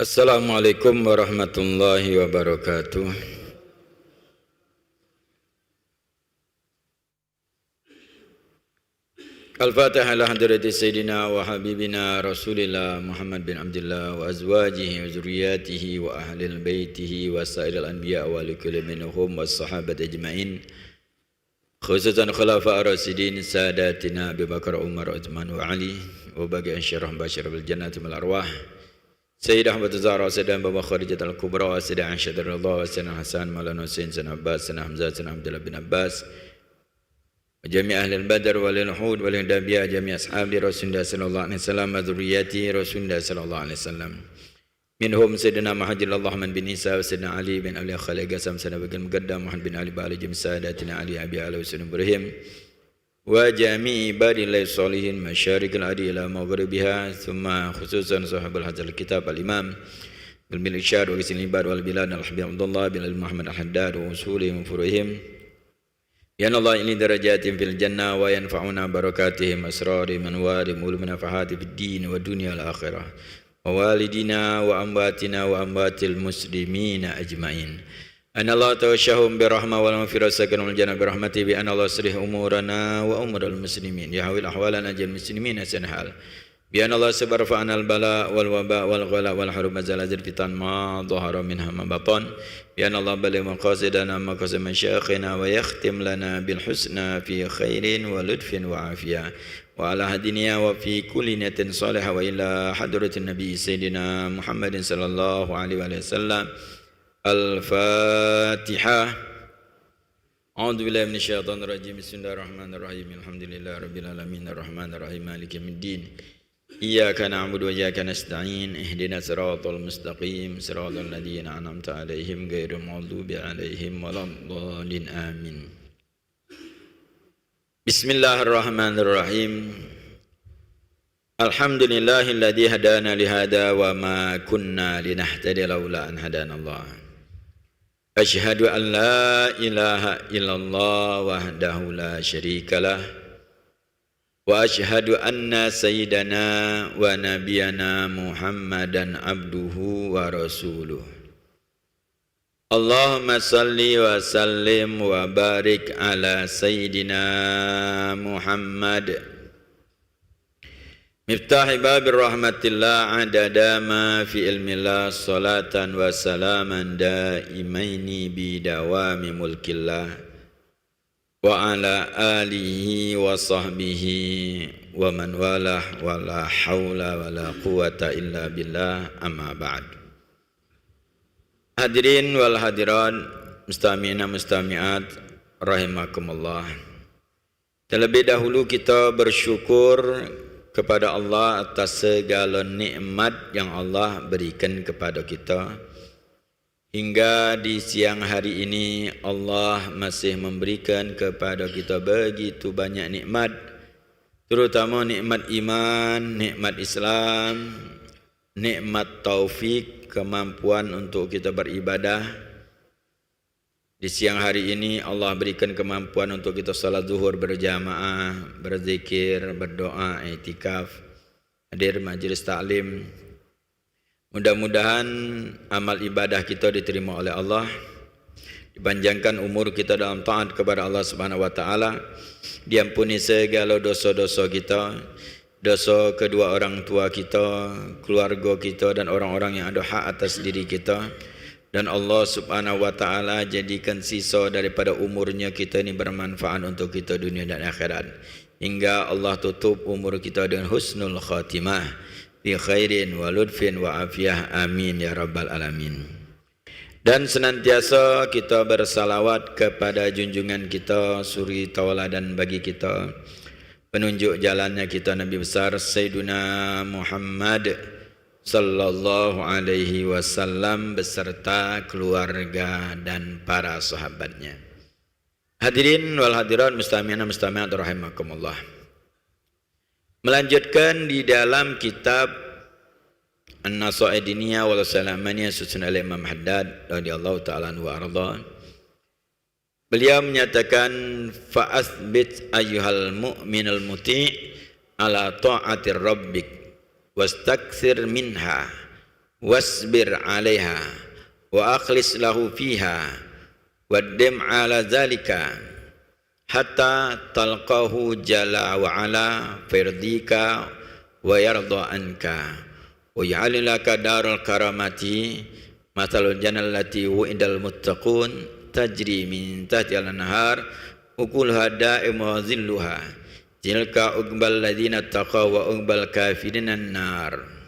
Assalamualaikum warahmatullahi wabarakatuh. Al-Fatihah ala hadrati Sayyidina wa Habibina Rasulillah Muhammad bin Abdullah wa azwajihi wa zuriyatihi wa ahlil baitihi wa sairil anbiya wa likulli minhum wa sahabat ajma'in, khususan khulafa ar-rasidin sadatina Abu Bakar, Umar, Uthman wa Ali wa bagi ansyarah bashar bil jannati mal arwah Sayyidah Ahmad Zahra, Sayyidah Baba Khadijah Al-Kubra, Sayyidah Aisyah radhiyallahu anha, Sayyidina Hasan, Maulana Husain, Sayyidina Abbas, Sayyidina Hamzah, Sayyidina Abdullah bin Abbas, jami' ahli al-badr wal uhud wal hudabiyah, jami' ashabi Rasulullah sallallahu alaihi wasallam, dzurriyyati Rasulullah sallallahu alaihi wasallam. Minhum Sayyidina Muhajir Allahman bin Isa wa Sayyidina Ali bin Abi Khalid Qasam, Sayyidina Bagil Muqaddam Muhammad bin Ali Ba'ali, jami' sadatina Ali Abi Ala Husain Ibrahim wa jami' ibadillahi sholihin masyarikil adi ila maghribiha, thumma khususan sahabul hadzal kitab al-imam bil irsyad wa qisil ibad wal bilad al-habib Abdullah bin Muhammad al-Haddad wa usulihim furuhim ya Allah ini darajatin fil jannah wa yanfa'una barakatihim asrari manwari mul manafahati fid din wa dunya al akhirah wa walidina wa amwatina wa amwatil muslimina ajmain. An Allah tawashahum bi rahmah wal maghfirah sakanul jannah bi rahmati bi an Allah sirih umurana wa umural muslimin yahwil ahwalana jal muslimin sanhal bi an Allah sabarfa'ana al bala wal waba wal ghala wal harub zalazil fitan ma dhahara minha ma batan bi an Allah baligh maqasidana maqasid masyayikhina wa yakhtim lana bil husna fi khairin wa lutfin wa afiyah wa ala hadiniya wa fi kulli niyatin salihah wa ila hadratin nabi sayyidina Muhammadin sallallahu alaihi wasallam. Al-Fatihah. A'udzu billahi minasyaitonir rajim. Bismillahirrahmanirrahim. Alhamdulillahirabbil alamin arrahmanir rahim maliki yaumiddin. Iyyaka na'budu wa iyyaka nasta'in. Ihdinas siratal mustaqim. Siratal ladzina an'amta 'alaihim ghairil maghdubi 'alaihim waladdallin. Amin. Bismillahirrahmanirrahim. Alhamdulillahilladzi hadana li hada wa ma kunna linahtadiya laula an hadanallah. Asyhadu an la ilaha illallah wahdahu la syarikalah wa asyhadu anna sayyidana wa nabiyana Muhammadan abduhu wa rasuluh. Allahumma salli wa sallim wa barik ala sayyidina Muhammad Miftahi babir rahmatillah adada ma fi ilmillah salatan wa salaman daimaini bidawami mulkillah wa ala alihi wa sahbihi wa man walah wa la hawla wa la quwata illa billah amma ba'd. Hadirin wal hadirat, mustami'ina mustami'at rahimakumullah. Terlebih dahulu kita bersyukur kepada Allah atas segala nikmat yang Allah berikan kepada kita. Hingga di siang hari ini Allah masih memberikan kepada kita begitu banyak nikmat, terutama nikmat iman, nikmat Islam, nikmat taufik, kemampuan untuk kita beribadah. Di siang hari ini Allah berikan kemampuan untuk kita salat zuhur berjamaah, berzikir, berdoa, i'tikaf, hadir majlis taklim. Mudah-mudahan amal ibadah kita diterima oleh Allah, dipanjangkan umur kita dalam taat kepada Allah Subhanahu wa taala, diampuni segala dosa-dosa kita, dosa kedua orang tua kita, keluarga kita dan orang-orang yang ada hak atas diri kita. Dan Allah Subhanahu wa taala jadikan sisa daripada umurnya kita ini bermanfaat untuk kita dunia dan akhirat. Hingga Allah tutup umur kita dengan husnul khatimah bi khairin wa lutfin wa afiyah. Amin ya rabbal alamin. Dan senantiasa kita bersalawat kepada junjungan kita, suri tauladan bagi kita, penunjuk jalannya kita Nabi besar Sayyiduna Muhammad sallallahu alaihi wasallam beserta keluarga dan para sahabatnya. Hadirin wal hadirat, mustami'ina mustami'at rahimakumullah. Melanjutkan di dalam kitab An-Nasaidiniyah wal Salamaniyah susun al-Imam Haddad radhiyallahu ta'ala anhu wa arda. Beliau menyatakan fa'athbit ayyuhal mu'minal muti' ala ta'atir rabbik wastakthir minha wasbir 'alaiha wa akhlis lahu fiha waddim 'ala dzalika hatta talqahu jalla wa 'ala firdika wa yarda anka wa ya'alilaka darul karamati matalul jannal lati wa'idal muttaqun tajri min tahtiha al-anhar ukuluha da'im wa zilluha tilka uqbal ladzina taqaw wa uqbal kafirin an-nar.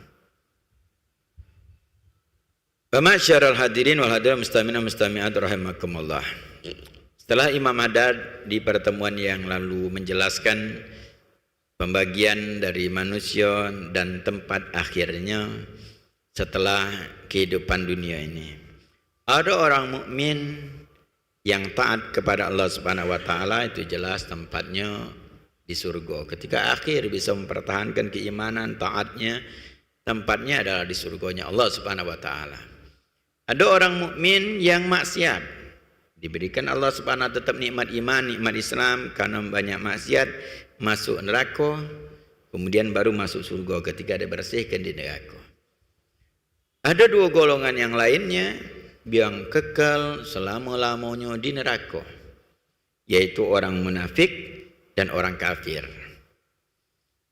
Ma'asyiral hadirin wal hadirat mustami'in mustami'at rahimakumullah. Setelah Imam Haddad di pertemuan yang lalu menjelaskan pembagian dari manusia dan tempat akhirnya setelah kehidupan dunia ini. Ada orang mukmin yang taat kepada Allah Subhanahu wa taala, itu jelas tempatnya di surga. Ketika akhir bisa mempertahankan keimanan, taatnya, tempatnya adalah di surganya Allah Subhanahu wa taala. Ada orang mukmin yang maksiat, diberikan Allah Subhanahu wa taala tetap nikmat iman, nikmat Islam, karena banyak maksiat masuk neraka, kemudian baru masuk surga ketika dibersihkan di neraka. Ada dua golongan yang lainnya yang kekal selama-lamanya di neraka, yaitu orang munafik dan orang kafir.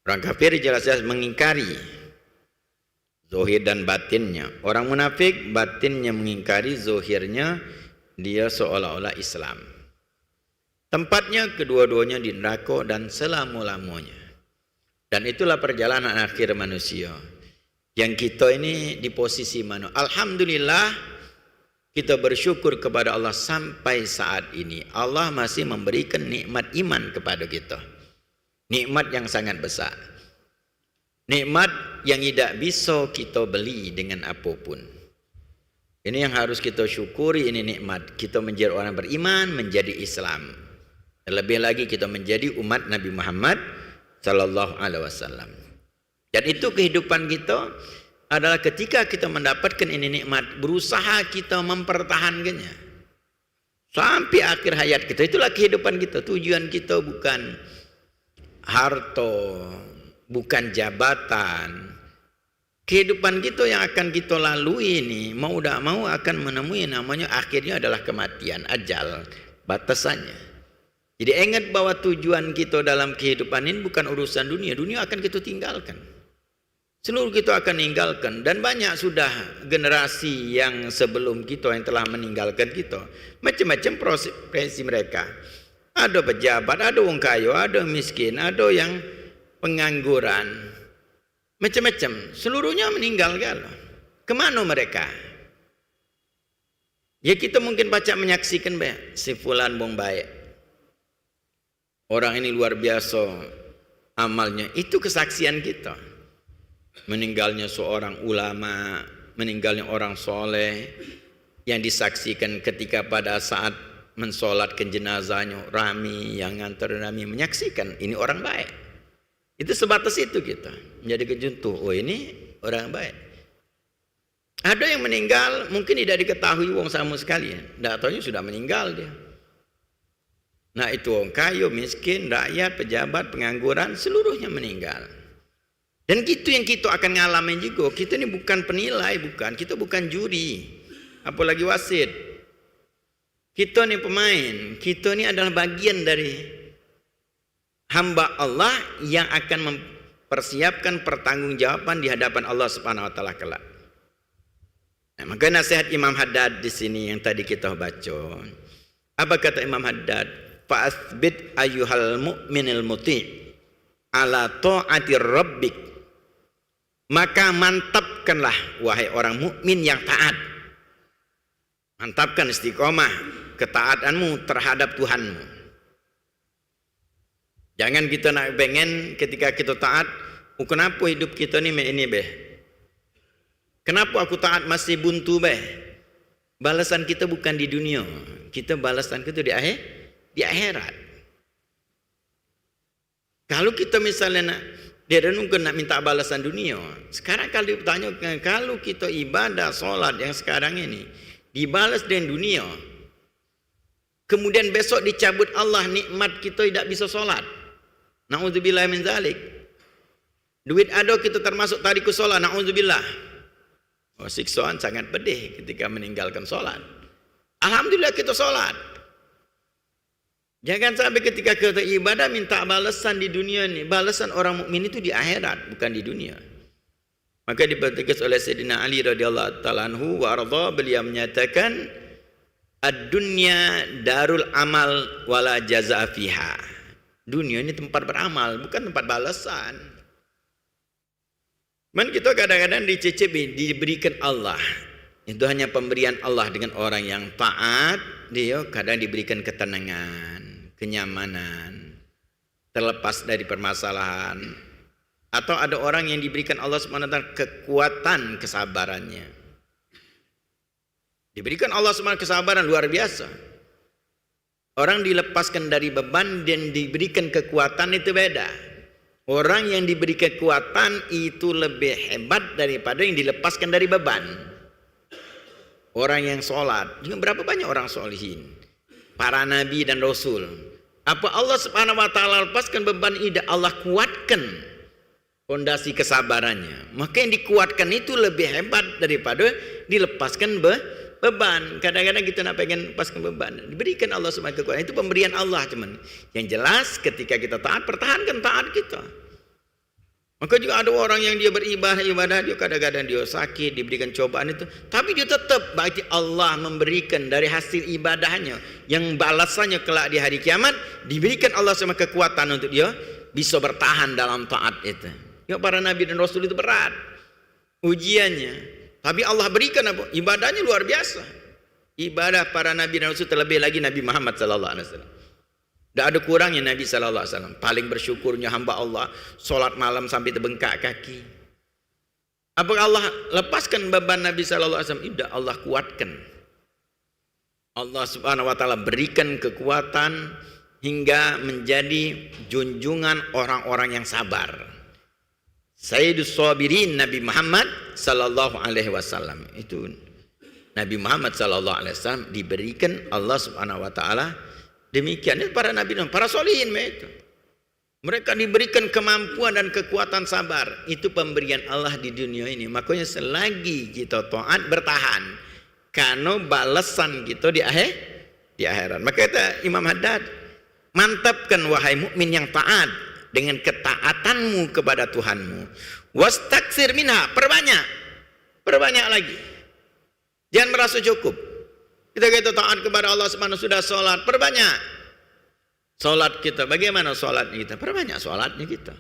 Orang kafir jelas-jelas mengingkari zahir dan batinnya. Orang munafik batinnya mengingkari, zahirnya dia seolah-olah Islam. Tempatnya kedua-duanya di neraka dan selama-lamanya. Dan itulah perjalanan akhir manusia. Yang kita ini di posisi mana? Alhamdulillah, kita bersyukur kepada Allah sampai saat ini. Allah masih memberikan nikmat iman kepada kita. Nikmat yang sangat besar. Nikmat yang tidak bisa kita beli dengan apapun. Ini yang harus kita syukuri, ini nikmat. Kita menjadi orang beriman, menjadi Islam. Terlebih lagi kita menjadi umat Nabi Muhammad sallallahu alaihi wasallam. Dan itu kehidupan kita adalah ketika kita mendapatkan ini nikmat, berusaha kita mempertahankannya sampai akhir hayat kita. Itulah kehidupan kita. Tujuan kita bukan harta, bukan jabatan. Kehidupan kita yang akan kita lalui ini mau tidak mau akan menemui namanya akhirnya adalah kematian, ajal, batasannya. Jadi ingat bahwa tujuan kita dalam kehidupan ini bukan urusan dunia. Dunia akan kita tinggalkan. Seluruh kita akan meninggalkan. Dan banyak sudah generasi yang sebelum kita yang telah meninggalkan kita. Macam-macam profesi mereka. Ada pejabat, ada orang kaya, ada miskin, ada yang pengangguran. Macam-macam. Seluruhnya meninggal kan. Kemana mereka? Ya kita mungkin baca menyaksikan si fulan bong baik. Orang ini luar biasa amalnya. Itu kesaksian kita. Meninggalnya seorang ulama, meninggalnya orang soleh yang disaksikan ketika pada saat mensolatkan jenazahnya, rami yang ngantar rami menyaksikan ini orang baik. Itu sebatas itu kita menjadi kejuntuh. Oh ini orang baik. Ada yang meninggal mungkin tidak diketahui wong sama sekali. Tidak tahunya sudah meninggal dia. Nah itu orang kaya, miskin, rakyat, pejabat, pengangguran, seluruhnya meninggal. Dan itu yang kita akan ngalamin juga. Kita ini bukan penilai, bukan. Kita bukan juri, apalagi wasit. Kita ini pemain. Kita ini adalah bagian dari hamba Allah yang akan mempersiapkan pertanggungjawaban di hadapan Allah Subhanahu wa taala kelak. Nah, maka nasihat Imam Haddad di sini yang tadi kita baca. Apa kata Imam Haddad? Fa'athbit ayyuhal mu'minil muti' ala ta'ati rabbik. Maka mantapkanlah wahai orang mukmin yang taat. Mantapkan istiqomah ketaatanmu terhadap Tuhanmu. Jangan kita nak pengen ketika kita taat, oh kenapa hidup kita ini beh? Kenapa aku taat masih buntu beh? Balasan kita bukan di dunia. Kita balasan kita di akhirat. Kalau kita misalnya dia renungkan nak minta balasan dunia. Sekarang kalau ditanya, kalau kita ibadah solat yang sekarang ini dibalas dengan dunia, kemudian besok dicabut Allah nikmat kita tidak bisa solat. Na'udzubillah min zalik. Duit ada kita termasuk tarikus solat. Na'udzubillah. Siksaan sangat pedih ketika meninggalkan sholat. Alhamdulillah kita sholat. Jangan sampai ketika kita ibadah minta balasan di dunia ini. Balasan orang mukmin itu di akhirat, bukan di dunia. Maka dipertegas oleh Sayyidina Ali radhiyallahu ta'ala anhu wa arda, beliau menyatakan ad-dunya darul amal wala jazaa fiha. Dunia ini tempat beramal, bukan tempat balasan. Man kita kadang-kadang dicicipi, diberikan Allah. Itu hanya pemberian Allah dengan orang yang taat, dia kadang diberikan ketenangan, kenyamanan, terlepas dari permasalahan. Atau ada orang yang diberikan Allah SWT kekuatan kesabarannya. Diberikan Allah SWT kesabaran luar biasa. Orang dilepaskan dari beban dan diberikan kekuatan itu beda. Orang yang diberi kekuatan itu lebih hebat daripada yang dilepaskan dari beban. Orang yang sholat, juga berapa banyak orang sholihin, para nabi dan rasul. Apa Allah Subhanahu Wa Taala lepaskan beban ini, Allah kuatkan fondasi kesabarannya. Maka yang dikuatkan itu lebih hebat daripada dilepaskan beban. Kadang-kadang kita nak pengen lepaskan beban, diberikan Allah semua kekuatan. Itu pemberian Allah. Cuman yang jelas ketika kita taat, pertahankan taat kita. Maka juga ada orang yang dia beribadah, dia kadang-kadang dia sakit, diberikan cobaan itu, tapi dia tetap, berarti Allah memberikan dari hasil ibadahnya yang balasannya kelak di hari kiamat, diberikan Allah semua kekuatan untuk dia bisa bertahan dalam taat itu. Ya, para nabi dan rasul itu berat ujiannya. Tapi Allah berikan apa? Ibadahnya luar biasa. Ibadah para nabi dan rasul, terlebih lagi Nabi Muhammad sallallahu alaihi wasallam. Tak ada kurangnya Nabi sallallahu alaihi wasallam. Paling bersyukurnya hamba Allah, solat malam sampai terbengkak kaki. Apakah Allah lepaskan beban Nabi sallallahu alaihi wasallam? Tidak, Allah kuatkan. Allah Subhanahu wa taala berikan kekuatan hingga menjadi junjungan orang-orang yang sabar. Sayyidus Sabirin Nabi Muhammad sallallahu alaihi wasallam. Itu Nabi Muhammad sallallahu alaihi wasallam diberikan Allah Subhanahu wa taala demikian. Itu para nabi dan para solihin mereka diberikan kemampuan dan kekuatan sabar. Itu pemberian Allah di dunia ini. Makanya selagi kita taat bertahan, karena balasan kita di akhirat. Maka kata Imam Haddad, mantapkan wahai mukmin yang taat dengan ketaatanmu kepada Tuhanmu. Wastaksir minha, perbanyak lagi. Jangan merasa cukup. Kita taat kepada Allah Subhanahu sudah sholat, perbanyak. Sholat kita, bagaimana sholatnya kita? Perbanyak sholatnya kita.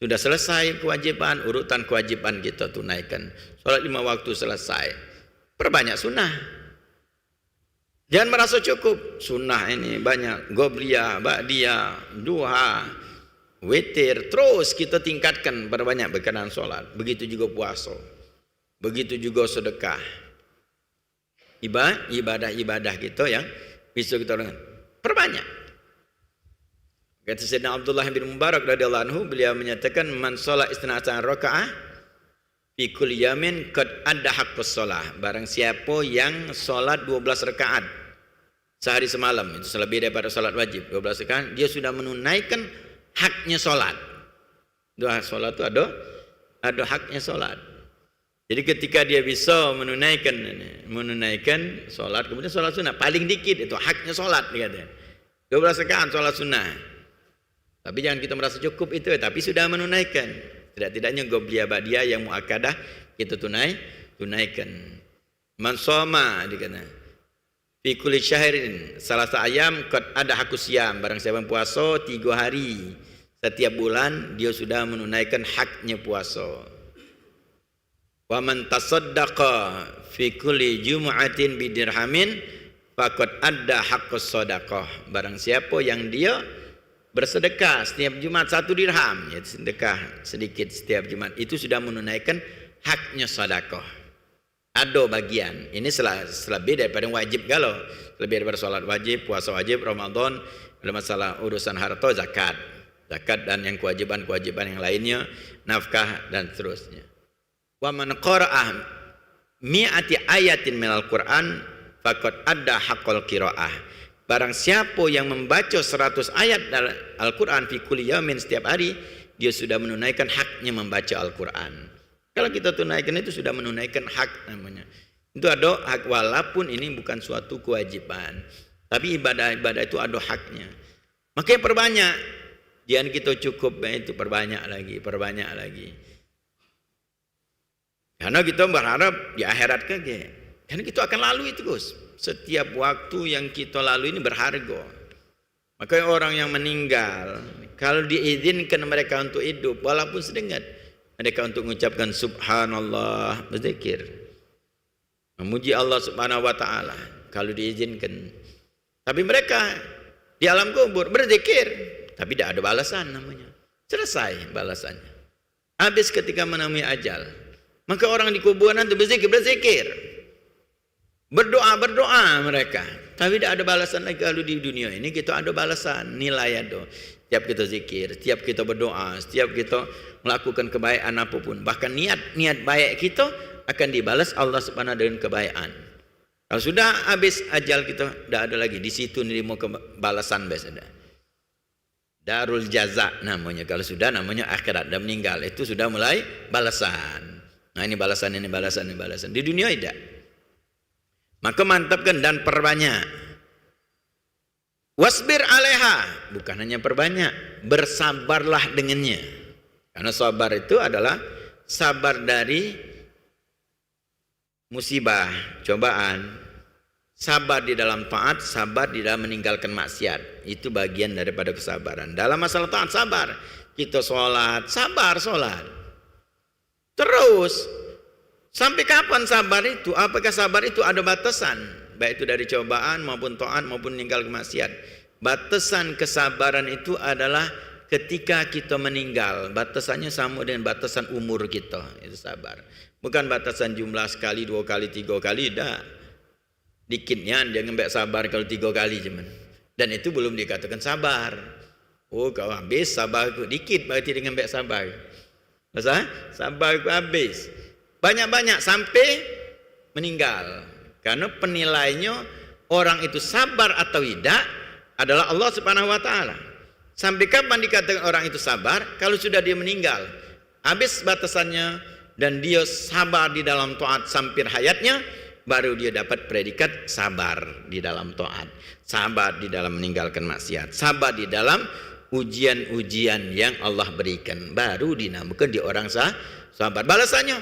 Sudah selesai kewajiban, urutan kewajiban kita tunaikan. Sholat 5 waktu selesai, perbanyak sunnah. Jangan merasa cukup. Sunnah ini banyak, gobliyah, ba'diyah, duha, witir, terus kita tingkatkan, berbanyak berkenaan sholat. Begitu juga puasa, begitu juga sedekah. Ibadah kita yang bisa kita lakukan, perbanyak. Kata Sayyidina Abdullah bin Mubarak radhiyallahu anhu, beliau menyatakan, man sholat istina'atan rakaah fi kulli yamin qad adda haqqus sholah. Barang siapa yang sholat 12 rakaat sehari semalam, itu lebih daripada sholat wajib 12 rakaat, dia sudah menunaikan haknya sholat. Dua sholat itu ada haknya sholat. Jadi ketika dia bisa menunaikan sholat, kemudian sholat sunnah paling dikit itu haknya sholat, dikatakan 12 rakaat sholat sunnah. Tapi jangan kita merasa cukup itu, tapi sudah menunaikan. Tidak-tidaknya gobliyah ba'diyah yang muakkadah kita tunaikan. Man shoma, dikatakan fi kulli syahrin salasa ayam qad ada haqqus siyam. Barang siapa puasa 3 hari setiap bulan, dia sudah menunaikan haknya puasa. Wa man tasaddaqa fi kulli jumu'atin bidirhamin faqad adda haqqus shadaqah. Barang siapa yang dia bersedekah setiap Jumat 1 dirham, yaitu sedekah sedikit setiap Jumat, itu sudah menunaikan haknya sedekah. Ada bagian ini selebih daripada wajib. Kalau lebih daripada salat wajib, puasa wajib, Ramadan, ada masalah urusan harta, zakat dan yang kewajiban-kewajiban yang lainnya, nafkah dan seterusnya. Wa man qara'ah mi'ati ayatin minal Qur'an faqad adda haqqal qiraah. Barang siapa yang membaca 100 ayat dari Al-Qur'an fi kulli yaumin, setiap hari, dia sudah menunaikan haknya membaca Al-Qur'an. Kalau kita tunaikan itu sudah menunaikan hak namanya. Itu ada hak, walaupun ini bukan suatu kewajiban. Tapi ibadah-ibadah itu ada haknya. Makanya perbanyak. Jangan kita cukup itu perbanyak lagi. Karena kita berharap di akhirat kage. Karena kita akan lalu itu Gus. Setiap waktu yang kita lalui ini berharga. Makanya orang yang meninggal, kalau diizinkan mereka untuk hidup, walaupun sedengat, mereka untuk mengucapkan subhanallah, berzikir, memuji Allah subhanahu wa ta'ala, kalau diizinkan. Tapi mereka di alam kubur berzikir, tapi tidak ada balasan namanya. Selesai balasannya. Habis ketika menemui ajal. Maka orang di kuburan itu berzikir. Berdoa mereka. Tapi tidak ada balasan lagi. Kalau di dunia ini kita ada balasan, nilai ada. Setiap kita zikir, setiap kita berdoa, setiap kita melakukan kebaikan apapun, bahkan niat baik kita akan dibalas Allah Subhanahu dengan kebaikan. Kalau sudah habis ajal kita, tidak ada lagi. Di situ nerima balasan biasa. Darul jaza namanya. Kalau sudah namanya akhirat, dan meninggal itu sudah mulai balasan. Nah ini balasan. Di dunia tidak. Maka mantapkan dan perbanyak. Wasbir alaiha, bukan hanya perbanyak, bersabarlah dengannya. Karena sabar itu adalah sabar dari musibah, cobaan, sabar di dalam taat, sabar di dalam meninggalkan maksiat. Itu bagian daripada kesabaran. Dalam masalah taat sabar, kita sholat, sabar sholat. Terus sampai kapan sabar itu? Apakah sabar itu ada batasan? Baik itu dari cobaan maupun taat maupun meninggal maksiat. Batasan kesabaran itu adalah ketika kita meninggal. Batasannya sama dengan batasan umur kita. Itu sabar. Bukan batasan jumlah sekali, 2 kali, 3 kali. Dah. Dikitnya jangan mbak sabar kalau 3 kali cuman. Dan itu belum dikatakan sabar. Oh kau habis sabar aku. Dikit berarti dengan mbak sabar. Masa? Sabar aku habis. Banyak-banyak sampai meninggal. Karena penilainya orang itu sabar atau tidak adalah Allah Subhanahu wa ta'ala. Sampai kapan dikatakan orang itu sabar? Kalau sudah dia meninggal, habis batasannya dan dia sabar di dalam taat sampai hayatnya, baru dia dapat predikat sabar di dalam taat, sabar di dalam meninggalkan maksiat, sabar di dalam ujian-ujian yang Allah berikan, baru dinamakan di orang sabar. Balasannya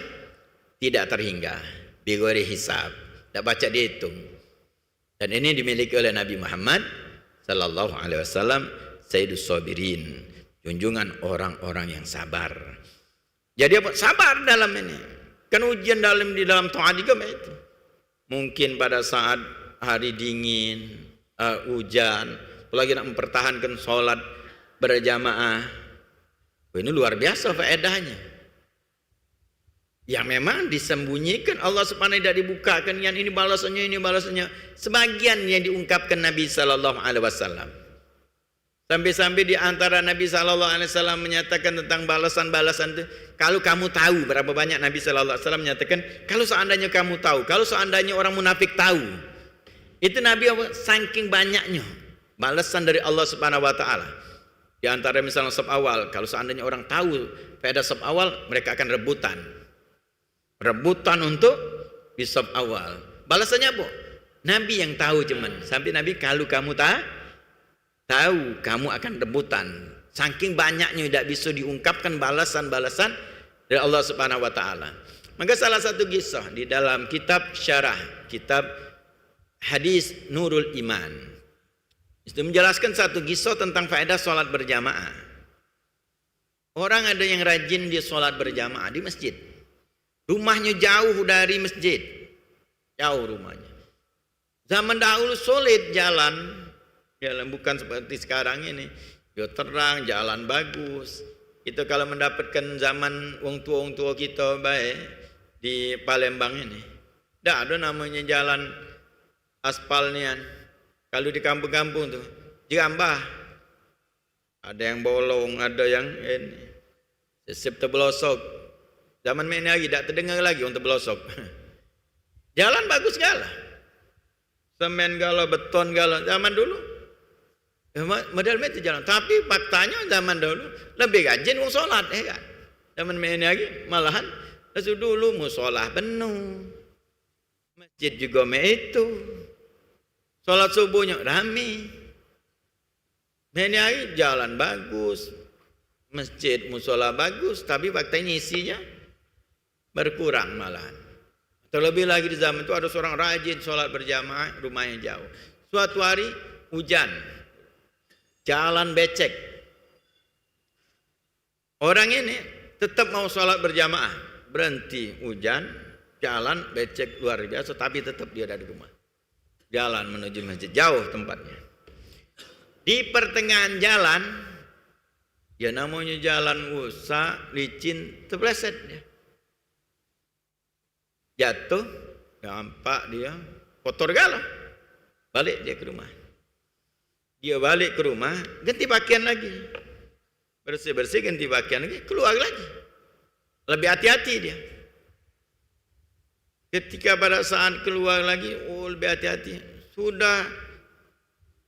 tidak terhingga, bigori hisab, tidak baca dihitung. Dan ini dimiliki oleh Nabi Muhammad sallallahu alaihi wasallam, Sayyidus Sabirin, junjungan orang-orang yang sabar. Jadi apa? Sabar dalam ini. Kan ujian di dalam taat juga itu. Mungkin pada saat hari dingin, hujan, apalagi nak mempertahankan sholat berjamaah, ini luar biasa faedahnya. Yang memang disembunyikan Allah Subhanahu tidak dibukakan, yang ini balasannya. Sebagian yang diungkapkan Nabi sallallahu alaihi wasallam. Sampai-sampai di antara Nabi sallallahu alaihi wasallam menyatakan tentang balasan-balasan itu, kalau kamu tahu berapa banyak Nabi sallallahu alaihi wasallam menyatakan, kalau seandainya kamu tahu, kalau seandainya orang munafik tahu. Itu Nabi saking banyaknya balasan dari Allah Subhanahu wa taala. Di antara misalnya saf awal, kalau seandainya orang tahu pada saf awal, mereka akan rebutan untuk di saf awal. Balasannya apa? Nabi yang tahu cuman. Sampai Nabi, kalau kamu tahu kamu akan rebutan. Saking banyaknya tidak bisa diungkapkan balasan-balasan dari Allah Subhanahu wa taala. Maka salah satu kisah di dalam kitab syarah, kitab hadis Nurul Iman, itu menjelaskan satu kisah tentang faedah sholat berjamaah. Orang ada yang rajin di sholat berjamaah di masjid. Rumahnya jauh dari masjid. Jauh rumahnya. Zaman dahulu sulit jalan bukan seperti sekarang ini. Ya terang, jalan bagus. Itu kalau mendapatkan zaman wong tua kita baik di Palembang ini. Tidak ada namanya jalan aspalnya. Kalau di kampung-kampung tuh digambah. Ada yang bolong, ada yang ini. Sesep terbelosok. Zaman ini lagi tidak terdengar lagi untuk belosok. Jalan bagus segala. Semen galau, beton galau. Zaman dulu model itu jalan. Tapi faktanya zaman dulu lebih rajin wong sholat, kan? Zaman ini lagi malahan Lepas dulu musolah penuh. Masjid juga itu. Solat subuhnya ramai. Ini hari jalan bagus. Masjid, musola bagus. Tapi faktanya isinya berkurang malahan. Terlebih lagi di zaman itu ada seorang rajin solat berjamaah, rumahnya jauh. Suatu hari hujan. Jalan becek. Orang ini tetap mau solat berjamaah. Berhenti hujan, jalan becek luar biasa, tapi tetap dia ada di rumah. Jalan menuju masjid, jauh tempatnya. Di pertengahan jalan, ya namanya jalan rusak, licin, terpleset dia. Jatuh, nampak dia, kotor galau. Balik dia ke rumah. Dia balik ke rumah, ganti pakaian lagi. Bersih-bersih, ganti pakaian lagi, keluar lagi. Lebih hati-hati dia. Ketika pada saat keluar lagi, lebih hati-hati. Sudah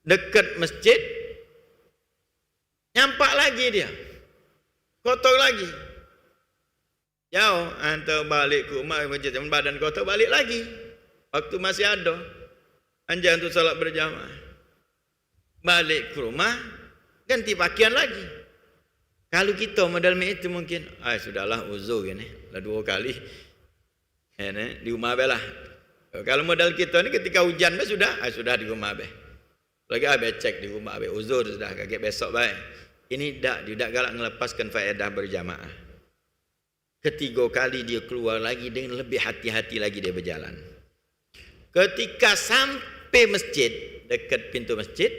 dekat masjid, nyampak lagi dia. Kotor lagi. Jauh, antar balik ke rumah, masjid, badan kotor, balik lagi. Waktu masih ada. Anjang untuk salat berjamaah. Balik ke rumah, ganti pakaian lagi. Kalau kita modal itu mungkin, sudahlah uzur ini, lah 2 kali. Ini di rumah belah. Kalau modal kita ni ketika hujan sudah di rumah be. Lagi cek di rumah be, uzur sudah kaget besok baik. Ini tidak galak melepaskan faedah berjamaah. Ketiga kali dia keluar lagi dengan lebih hati-hati lagi dia berjalan. Ketika sampai masjid, dekat pintu masjid,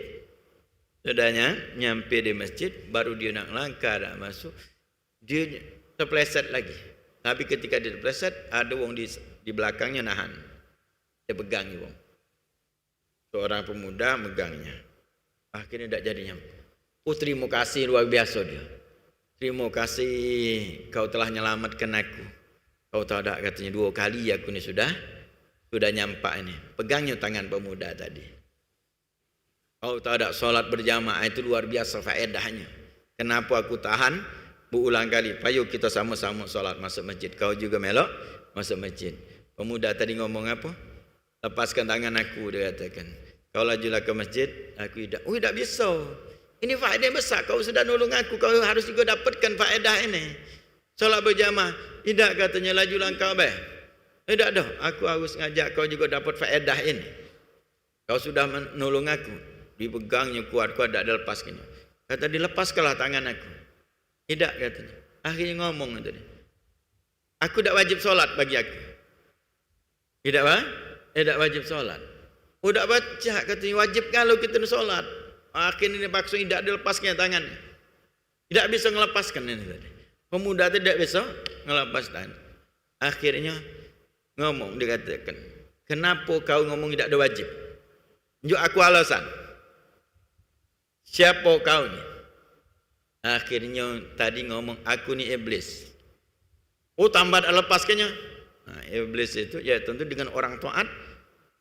sudahnya nyampe di masjid, baru dia nak langkah nak masuk, dia terpleset lagi. Tapi ketika dia terpleset, ada orang di belakangnya nahan. Dia pegang orang. Seorang pemuda megangnya. Akhirnya tidak jadi nyampe. Terima kasih luar biasa dia. Terima kasih kau telah menyelamatkan aku. Kau tahu tak katanya 2 kali aku ni sudah nyampak ini. Pegangnya tangan pemuda tadi. Kau tahu tak solat berjamaah itu luar biasa faedahnya. Kenapa aku tahan berulang kali? Payo kita sama-sama solat masuk masjid. Kau juga melok masuk masjid. Pemuda tadi ngomong apa? Lepaskan tangan aku, dia katakan. Kau lajulah ke masjid, aku tidak. Tak bisa. Ini faedah besar. Kau sudah nolong aku, kau harus juga dapatkan faedah ini. Solat berjamaah. Tidak katanya, lajulah kau baik. Tidak dah, aku harus ngajak kau juga dapat faedah ini. Kau sudah menolong aku. Dipegangnya kuat-kuat, tak dilepaskannya. Kata, dilepaskanlah tangan aku. Tidak katanya. Akhirnya ngomong tadi. Aku tak wajib solat bagi aku. Tidak apa? Tidak wajib solat. Tak baca katanya, wajib kalau kita solat. Akhirnya dia paksa tidak dilepaskan tangannya. Tidak bisa melepaskan ini tadi. Pemuda tidak bisa melepas tangan. Akhirnya ngomong, dikatakan, kenapa kau ngomong tidak ada wajib? Tunjuk aku alasan. Siapa kau ni? Akhirnya tadi ngomong, aku ni iblis. Tambah tak lepaskannya. Iblis itu ya tentu dengan orang taat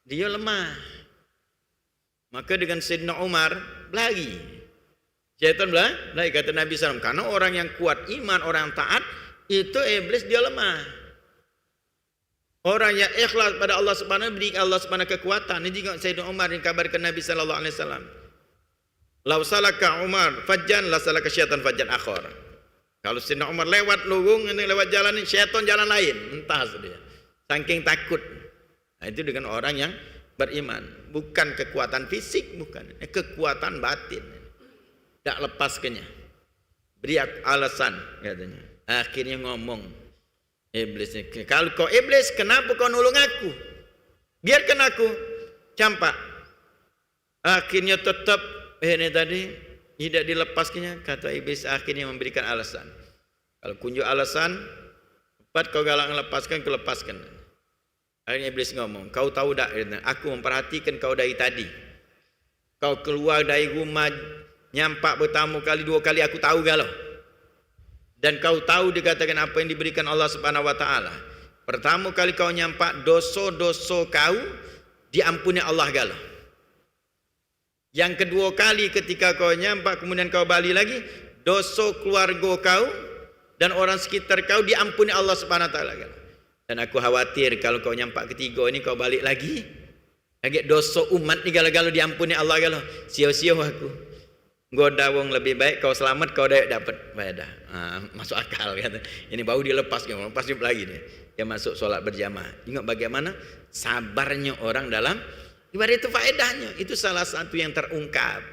dia lemah. Maka dengan Sayyidina Umar berlari. Syaitan berlari kata Nabi SAW. Karena orang yang kuat iman, orang taat, itu iblis dia lemah. Orang yang ikhlas pada Allah Subhanahu, beri Allah Subhanahu kekuatan. Ini juga Sayyidina Umar dikabarkan Nabi SAW. Lau salaka Umar fajjan la salaka syaitan fajjan akhar. Kalau Sayyidina Umar lewat lurung ini, lewat jalan ini, syaitan jalan lain, entah dia. Saking takut. Itu dengan orang yang beriman, bukan kekuatan fisik, bukan, kekuatan batin. Tak lepaskannya. Beri alasan katanya. Akhirnya ngomong iblis, kalau kau iblis, kenapa kau nolong aku? Biarkan aku campak. Akhirnya tetap ini tadi tidak dilepaskannya. Kata iblis akhirnya memberikan alasan. Kalau kunjuk alasan, cepat kau galak melepaskan, kau lepaskan. Akhirnya iblis ngomong, kau tahu tak, aku memperhatikan kau dari tadi. Kau keluar dari rumah, nyampak bertamu kali 2 kali, aku tahu galau. Dan kau tahu dikatakan apa yang diberikan Allah Subhanahu Wa Taala. Pertama kali kau nyampak, dosa-dosa kau diampuni Allah galau. Yang kedua kali ketika kau nyampak, kemudian kau balik lagi, dosa keluarga kau dan orang sekitar kau diampuni Allah Subhanahu wa taala. Dan aku khawatir kalau kau nyampak ketiga ini kau balik lagi. Lagi dosa umat ni kalau diampuni Allah kalau sia-sia aku. Goda wong lebih baik kau selamat kau dapat faedah. Masuk akal kata. Ini baru dia lepas lagi dia. Dia masuk solat berjamaah. Ingat bagaimana sabarnya orang dalam ibadah itu faedahnya. Itu salah satu yang terungkap.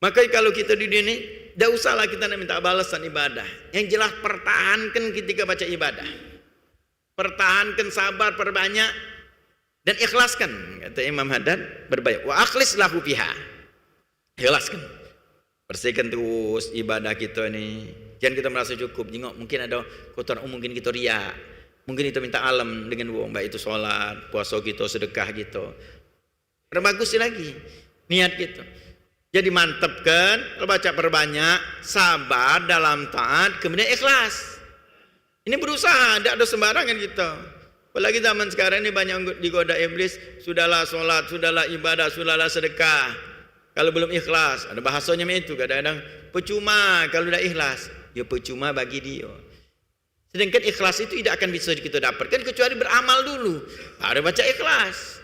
Maka kalau kita di dunia ini tidak usahlah kita nak minta balasan ibadah. Yang jelas pertahankan ketika baca ibadah. Pertahankan, sabar, perbanyak dan ikhlaskan. Kata Imam Haddad berbanyak. Wa akhlis lahu fiha. Ikhlaskan. Bersihkan terus ibadah kita ni. Jangan kita merasa cukup. Tengok mungkin ada kotoran, mungkin kita riak. Mungkin kita minta alam dengan wong, baik itu solat, puasa kita, sedekah kita. Perbagus lagi niat kita. Jadi mantapkan, baca perbanyak, sabar dalam taat, kemudian ikhlas. Ini berusaha, tidak ada sembarangan kita. Apalagi zaman sekarang ini banyak digoda iblis. Sudahlah solat, sudahlah ibadah, sudahlah sedekah. Kalau belum ikhlas, ada bahasanya itu kadang-kadang percuma kalau tidak ikhlas. Ya percuma bagi dia. Sedangkan ikhlas itu tidak akan bisa kita dapatkan kecuali beramal dulu. Baru baca ikhlas.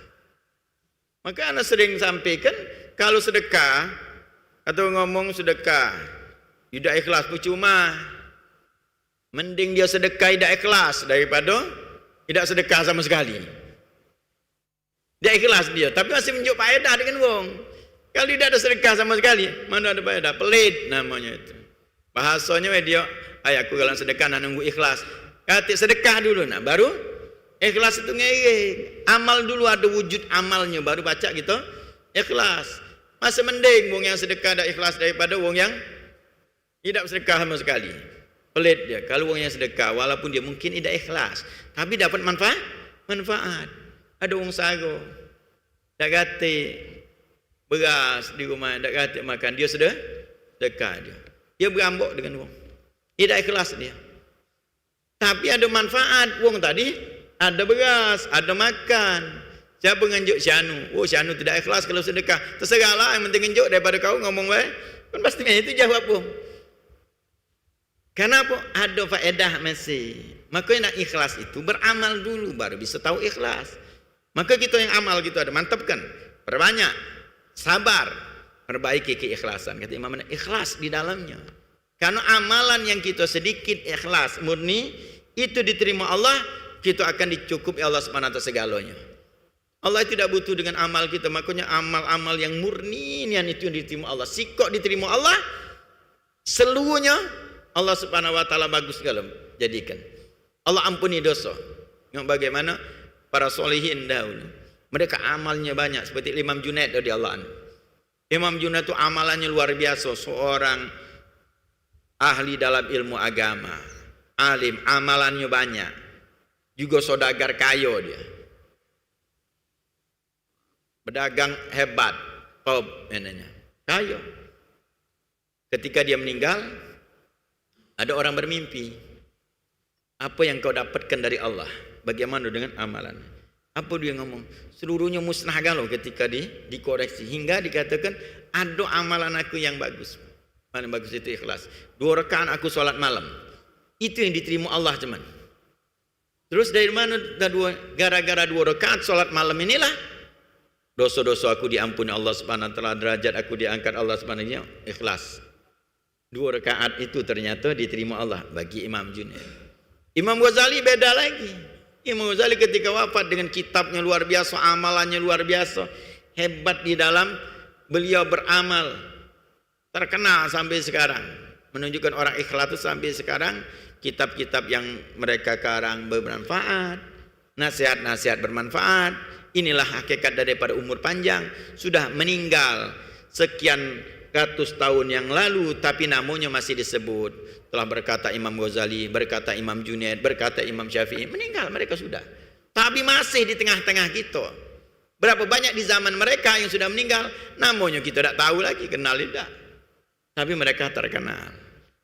Maka anak sering sampaikan, kalau sedekah atau ngomong sedekah tidak ikhlas percuma. Mending dia sedekah tidak ikhlas daripada tidak sedekah sama sekali. Dia ikhlas dia, tapi masih menunjuk faedah dengan wong. Kalau tidak ada sedekah sama sekali, mana ada faedah? Pelit namanya itu. Bahasanya dia, aku kalau sedekah nak nunggu ikhlas. Kata sedekah dulu, nah baru ikhlas itu ngering. Amal dulu ada wujud amalnya, baru baca gitu ikhlas. Masih mending wong yang sedekah ada ikhlas daripada wong yang tidak sedekah sama sekali. Pelit dia. Kalau wong yang sedekah walaupun dia mungkin tidak ikhlas, tapi dapat manfaat. Ada wong sago dak gati beras di rumah, dak gati makan, dia sedekah dia. Dia berambok dengan wong. Tidak ikhlas dia. Tapi ada manfaat. Wong tadi ada beras, ada makan. Siapa nganjuk Syanu? Oh, Syanu tidak ikhlas kalau sedekah. Terserahlah, yang penting nganjuk daripada kau ngomong baik. Kan pastinya itu jawab pun. Kenapa? Ada faedah masih. Maka nak ikhlas itu beramal dulu baru bisa tahu ikhlas. Maka kita yang amal gitu ada mantapkan, perbanyak, sabar, perbaiki keikhlasan. Kata Imam, ikhlas di dalamnya. Karena amalan yang kita sedikit ikhlas murni itu diterima Allah, kita akan dicukupi Allah Subhanahu wa taala segalanya. Allah tidak butuh dengan amal kita, makanya amal-amal yang murni yang itu yang diterima Allah. Sikok diterima Allah, seluruhnya Allah Subhanahu wa taala bagus segala jadikan. Allah ampuni dosa. Yang bagaimana para solihin dahulu. Mereka amalnya banyak seperti Imam Junaid radhiyallahu anhu. Imam Junaid itu amalannya luar biasa, seorang ahli dalam ilmu agama, alim, amalannya banyak. Juga saudagar kaya dia. Pedagang hebat, top namanya. Kaya. Ketika dia meninggal, ada orang bermimpi, apa yang kau dapatkan dari Allah? Bagaimana dengan amalan? Apa dia ngomong? Seluruhnya musnah galau ketika dikoreksi. Hingga dikatakan, ada amalan aku yang bagus. Mana bagus itu ikhlas. 2 rakaat aku solat malam. Itu yang diterima Allah cuman. Terus dari mana? Gara-gara 2 rakaat solat malam inilah, dosa-dosa aku diampuni Allah Subhanahu wa taala, derajat aku diangkat Allah Subhanahu wa taala, ikhlas. 2 rakaat itu ternyata diterima Allah bagi Imam Junaid. Imam Ghazali beda lagi. Imam Ghazali ketika wafat dengan kitabnya luar biasa, amalannya luar biasa, hebat di dalam beliau beramal, terkenal sampai sekarang. Menunjukkan orang ikhlas itu sampai sekarang kitab-kitab yang mereka karang bermanfaat, nasihat-nasihat bermanfaat. Inilah hakikat daripada umur panjang. Sudah meninggal sekian ratus tahun yang lalu, tapi namanya masih disebut. Telah berkata Imam Ghazali, berkata Imam Junaid, berkata Imam Syafi'i. Meninggal mereka sudah, tapi masih di tengah-tengah kita. Berapa banyak di zaman mereka yang sudah meninggal, namanya kita tidak tahu lagi, kenal tidak, tapi mereka terkenal.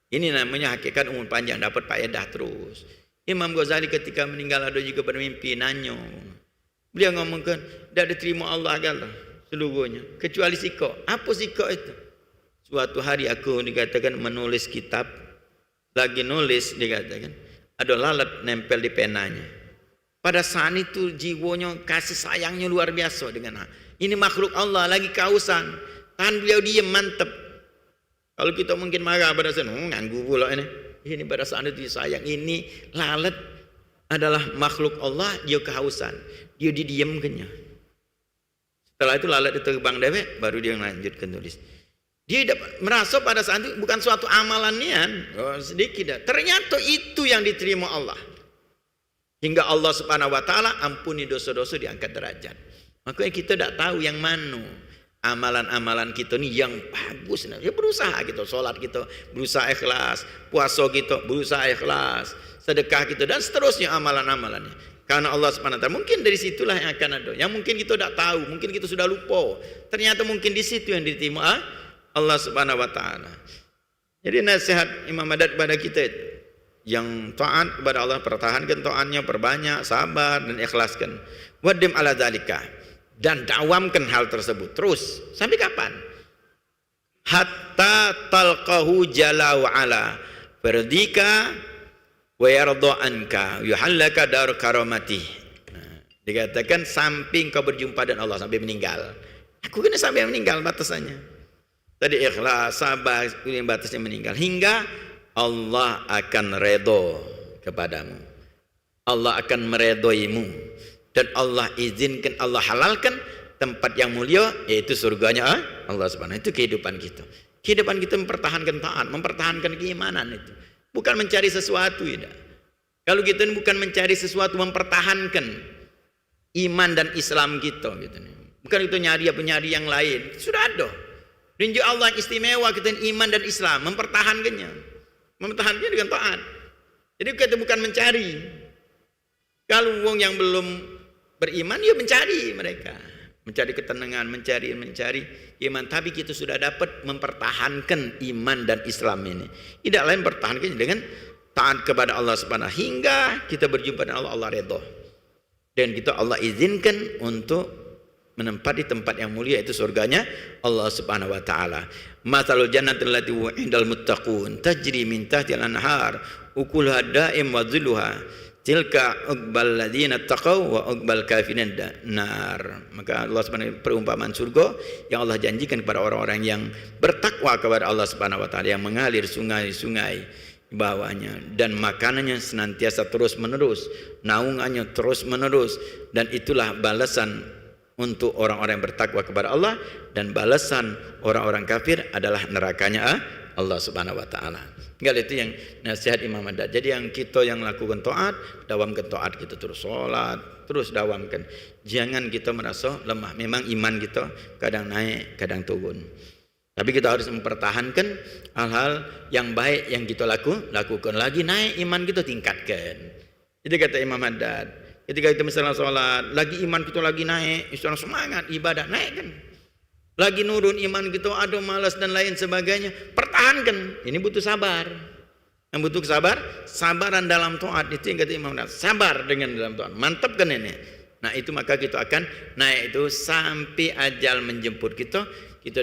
Ini namanya hakikat umur panjang, dapat faedah terus. Imam Ghazali ketika meninggal ada juga bermimpi, nanyo. Beliau ngomongkan, tidak diterima Allah agama seluruhnya, kecuali sikok. Apa sikok itu? Suatu hari aku dikatakan menulis kitab lagi nulis dikatakan ada lalat nempel di penanya. Pada saat itu jiwanya kasih sayangnya luar biasa dengan ini makhluk Allah lagi kausan. Tahan beliau diam mantep. Kalau kita mungkin marah pada saat nganggu pula ini. Ini pada saat itu sayang. Ini lalat adalah makhluk Allah, dia kehausan. Dia didiamkannya. Setelah itu lalat itu terbang dewek, baru dia melanjutkan tulis. Dia merasa pada saat itu bukan suatu amalan nian, sedikit. Ternyata itu yang diterima Allah. Hingga Allah Subhanahu wa taala ampuni dosa-dosa, diangkat derajat. Makanya kita tidak tahu yang mana amalan-amalan kita ni yang bagus. Ya berusaha kita, solat kita berusaha ikhlas, puasa kita berusaha ikhlas, sedekah kita dan seterusnya amalan-amalannya. Karena Allah Subhanahu wa taala mungkin dari situlah yang akan ada. Yang mungkin kita tidak tahu, mungkin kita sudah lupa. Ternyata mungkin di situ yang diterima Allah Subhanahu wa taala. Jadi nasihat Imam Haddad kepada kita yang taat kepada Allah, pertahankan taatnya, perbanyak sabar dan ikhlaskan. Wadim ala dzalika, dan dawamkan hal tersebut terus sampai kapan? Hatta talqahu jalla wa ala fardika wa yarda anka yuhallaka dar karamati. Dikatakan sampai kau berjumpa dengan Allah sampai meninggal. Aku kena sampai meninggal batasannya. Tadi ikhlas, sabar, kemudian batasnya meninggal hingga Allah akan redha kepadamu. Allah akan meredhoimu dan Allah izinkan, Allah halalkan tempat yang mulia yaitu surganya Allah Subhanahu. Itu kehidupan kita. Kehidupan kita mempertahankan taat, mempertahankan keimanan itu. Bukan mencari sesuatu ya. Kalau kita bukan mencari sesuatu, mempertahankan iman dan Islam kita gitu. Bukan itu nyari apa-nyari yang lain. Sudah ada. Rinju Allah istimewa kita iman dan Islam, mempertahankannya. Mempertahankannya dengan taat. Jadi kita bukan mencari. Kalau wong yang belum beriman, ya mencari mereka. Mencari ketenangan, mencari iman. Tapi kita sudah dapat mempertahankan iman dan Islam ini. Tidak lain pertahankannya dengan taat kepada Allah Subhanahu hingga kita berjumpa dengan Allah, Allah redha. Dan kita Allah izinkan untuk menempati tempat yang mulia itu surganya Allah Subhanahu wa taala. Masalul jannatil lati wa'idal muttaqun tajri min tahtiha al-anhar ukuluha da'im wa dhilluha tilka uqbal ladzina taqaw wa uqbal kafirin nar. Maka Allah Subhanahu perumpamaan surga yang Allah janjikan kepada orang-orang yang bertakwa kepada Allah Subhanahu wa taala, yang mengalir sungai-sungai di bawahnya dan makanannya senantiasa terus-menerus, naungannya terus-menerus, dan itulah balasan untuk orang-orang yang bertakwa kepada Allah, dan balasan orang-orang kafir adalah nerakanya Allah Subhanahu wa taala. Enggak, itu yang nasihat Imam Haddad. Jadi yang kita yang lakukan taat, dawamkan taat kita terus, salat terus dawamkan. Jangan kita merasa lemah. Memang iman kita kadang naik, kadang turun. Tapi kita harus mempertahankan hal-hal yang baik yang kita lakukan. Lagi naik iman kita, tingkatkan. Itu kata Imam Haddad. Ketika kita misalnya sholat, lagi iman kita lagi naik, istilah semangat, ibadah naik kan. Lagi nurun iman kita, ada malas dan lain sebagainya, pertahankan. Ini butuh sabar. Yang butuh sabaran dalam taat. Itu yang kata Imam Haddad, sabar dengan dalam taat. Mantapkan ini. Nah itu maka kita akan naik itu sampai ajal menjemput kita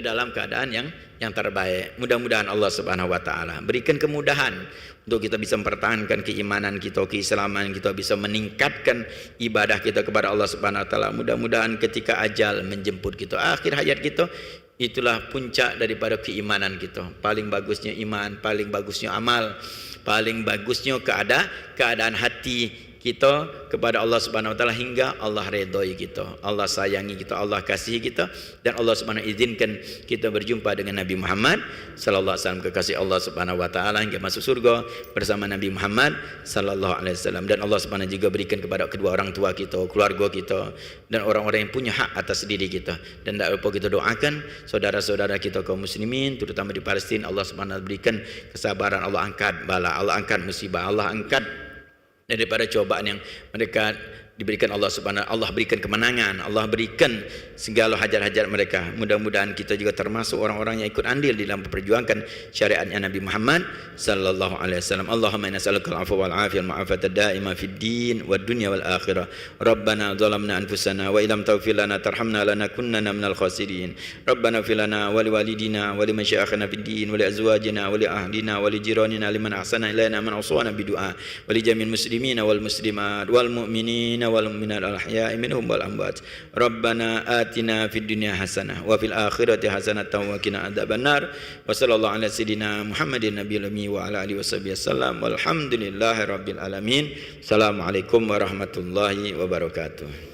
dalam keadaan yang terbaik. Mudah-mudahan Allah Subhanahu wa taala berikan kemudahan untuk kita bisa mempertahankan keimanan kita, keislaman kita, bisa meningkatkan ibadah kita kepada Allah Subhanahu wa taala. Mudah-mudahan ketika ajal menjemput kita, akhir hayat kita, itulah puncak daripada keimanan kita. Paling bagusnya iman, paling bagusnya amal, paling bagusnya keadaan hati kita kepada Allah Subhanahu wa taala hingga Allah redhoi kita, Allah sayangi kita, Allah kasihi kita, dan Allah Subhanahu izinkan kita berjumpa dengan Nabi Muhammad sallallahu alaihi wasallam, kekasih Allah Subhanahu wa taala, hingga masuk surga bersama Nabi Muhammad sallallahu alaihi wasallam. Dan Allah Subhanahu juga berikan kepada kedua orang tua kita, keluarga kita, dan orang-orang yang punya hak atas diri kita. Dan tak lupa kita doakan saudara-saudara kita kaum muslimin, terutama di Palestina. Allah Subhanahu berikan kesabaran, Allah angkat bala, Allah angkat musibah, Allah angkat daripada cobaan yang mereka diberikan Allah berikan kemenangan, Allah berikan segala hajat-hajat mereka. Mudah-mudahan kita juga termasuk orang-orang yang ikut andil di dalam memperjuangkan syariatnya Nabi Muhammad sallallahu alaihi wasallam. Allahumma inna nas'aluka al-'afwa wal 'afiyah wal 'afata da'ima fid din wad dunya wal akhirah. Rabbana zalamna anfusana wa illam taghfir lana tarhamna lanakunanna minal khasirin. Rabbana ighfir lana wa liwalidina wa limasyayikhina fid din wa li azwajina wa li ahlina wa li jiranina liman ahsana ilaina man awsana bidu'a wa li jami'il muslimina wal muslimat wal mu'minina wal mu'minat al ahya'i minhum wal amwat. Rabbana atina fid dunya hasanah wa fil akhirati hasanatan wa qina adzabannar. Wa sallallahu ala sayidina Muhammadin nabiyil ummi wa ala alihi wasallam. Walhamdulillahi rabbil alamin. Assalamualaikum warahmatullahi wabarakatuh.